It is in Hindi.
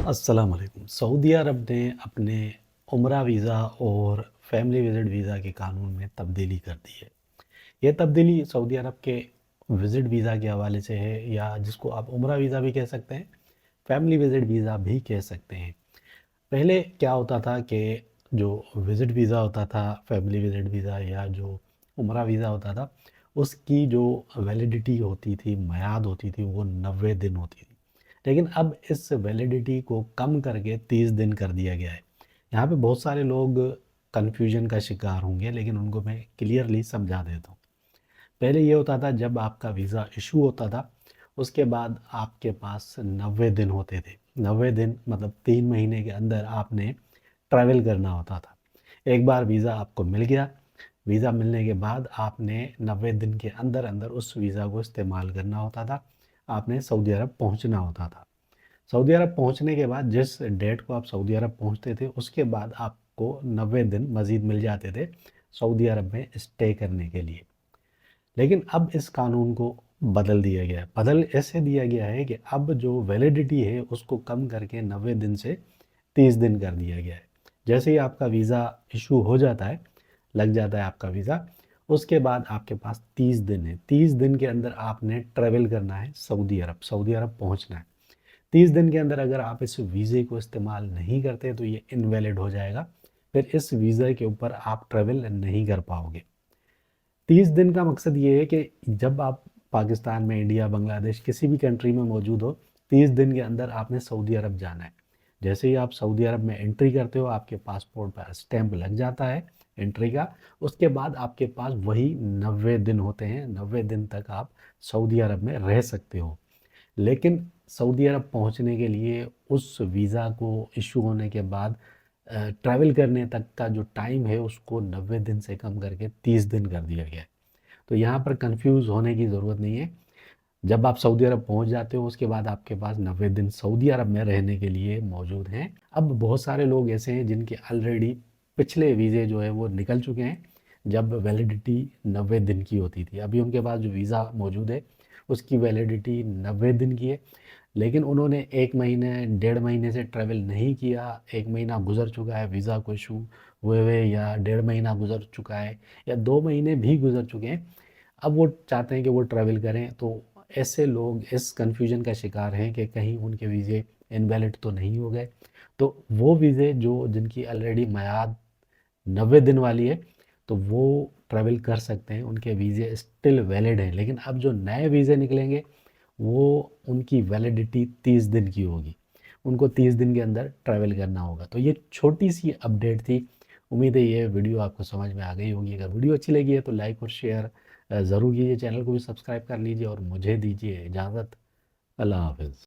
अस्सलाम वालेकुम। सऊदी अरब ने अपने उम्रा वीज़ा और फैमिली विज़िट वीज़ा के कानून में तब्दीली कर दी है। ये तब्दीली सऊदी अरब के विज़िट वीज़ा के हवाले से है, या जिसको आप उम्रा वीज़ा भी कह सकते हैं, फैमिली विज़िट वीज़ा भी कह सकते हैं। पहले क्या होता था कि जो विज़िट वीज़ा होता था, फैमिली विज़िट वीज़ा या जो उम्रा वीज़ा होता था, उसकी जो वैलिडिटी होती थी, मियाद होती थी, वो 90 दिन होती थी। लेकिन अब इस वैलिडिटी को कम करके 30 दिन कर दिया गया है। यहाँ पे बहुत सारे लोग कन्फ्यूजन का शिकार होंगे, लेकिन उनको मैं क्लियरली समझा देता हूँ। पहले ये होता था, जब आपका वीज़ा इशू होता था, उसके बाद आपके पास 90 दिन होते थे। 90 दिन मतलब 3 महीने के अंदर आपने ट्रैवल करना होता था। एक बार वीज़ा आपको मिल गया, वीज़ा मिलने के बाद आपने 90 दिन के अंदर अंदर उस वीज़ा को इस्तेमाल करना होता था। आपने सऊदी अरब पहुंचना होता था। सऊदी अरब पहुंचने के बाद जिस डेट को आप सऊदी अरब पहुंचते थे, उसके बाद आपको 90 दिन मज़ीद मिल जाते थे सऊदी अरब में स्टे करने के लिए। लेकिन अब इस कानून को बदल दिया गया है। बदल ऐसे दिया गया है कि अब जो वैलिडिटी है उसको कम करके 90 दिन से 30 दिन कर दिया गया है। जैसे ही आपका वीज़ा इशू हो जाता है, लग जाता है आपका वीज़ा, उसके बाद आपके पास 30 दिन है। 30 दिन के अंदर आपने ट्रैवल करना है सऊदी अरब पहुंचना है। 30 दिन के अंदर अगर आप इस वीज़े को इस्तेमाल नहीं करते तो ये इनवैलिड हो जाएगा। फिर इस वीज़ा के ऊपर आप ट्रैवल नहीं कर पाओगे। 30 दिन का मकसद ये है कि जब आप पाकिस्तान में, इंडिया, बांग्लादेश किसी भी कंट्री में मौजूद हो, 30 दिन के अंदर आपने सऊदी अरब जाना है। जैसे ही आप सऊदी अरब में एंट्री करते हो, आपके पासपोर्ट पर स्टैंप लग जाता है एंट्री का। उसके बाद आपके पास वही 90 दिन होते हैं। 90 दिन तक आप सऊदी अरब में रह सकते हो। लेकिन सऊदी अरब पहुंचने के लिए उस वीज़ा को इशू होने के बाद ट्रैवल करने तक का जो टाइम है, उसको 90 दिन से कम करके 30 दिन कर दिया गया है। तो यहाँ पर कंफ्यूज होने की ज़रूरत नहीं है। जब आप सऊदी अरब पहुंच जाते हो, उसके बाद आपके पास 90 दिन सऊदी अरब में रहने के लिए मौजूद हैं। अब बहुत सारे लोग ऐसे हैं जिनके ऑलरेडी पिछले वीज़े जो है वो निकल चुके हैं, जब वैलिडिटी 90 दिन की होती थी। अभी उनके पास जो वीज़ा मौजूद है, उसकी वैलिडिटी 90 दिन की है। लेकिन उन्होंने 1 महीने, 1.5 महीने से ट्रैवल नहीं किया। 1 महीना गुजर चुका है वीज़ा को इशू हुए, या 1.5 महीना गुजर चुका है, या 2 महीने भी गुजर चुके हैं। अब वो चाहते हैं कि वो ट्रैवल करें, तो ऐसे लोग इस कन्फ्यूजन का शिकार हैं कि कहीं उनके वीज़े इनवैलिड तो नहीं हो गए। तो वो वीज़े जो जिनकी ऑलरेडी मियाद 90 दिन वाली है, तो वो ट्रैवल कर सकते हैं, उनके वीज़े स्टिल वैलिड हैं। लेकिन अब जो नए वीज़े निकलेंगे, वो उनकी वैलिडिटी 30 दिन की होगी। उनको 30 दिन के अंदर ट्रैवल करना होगा। तो ये छोटी सी अपडेट थी। उम्मीद है ये वीडियो आपको समझ में आ गई होगी। अगर वीडियो अच्छी लगी है तो लाइक और शेयर ज़रूर कीजिए। चैनल को भी सब्सक्राइब कर लीजिए और मुझे दीजिए इजाज़त। अल्लाह हाफ़िज़।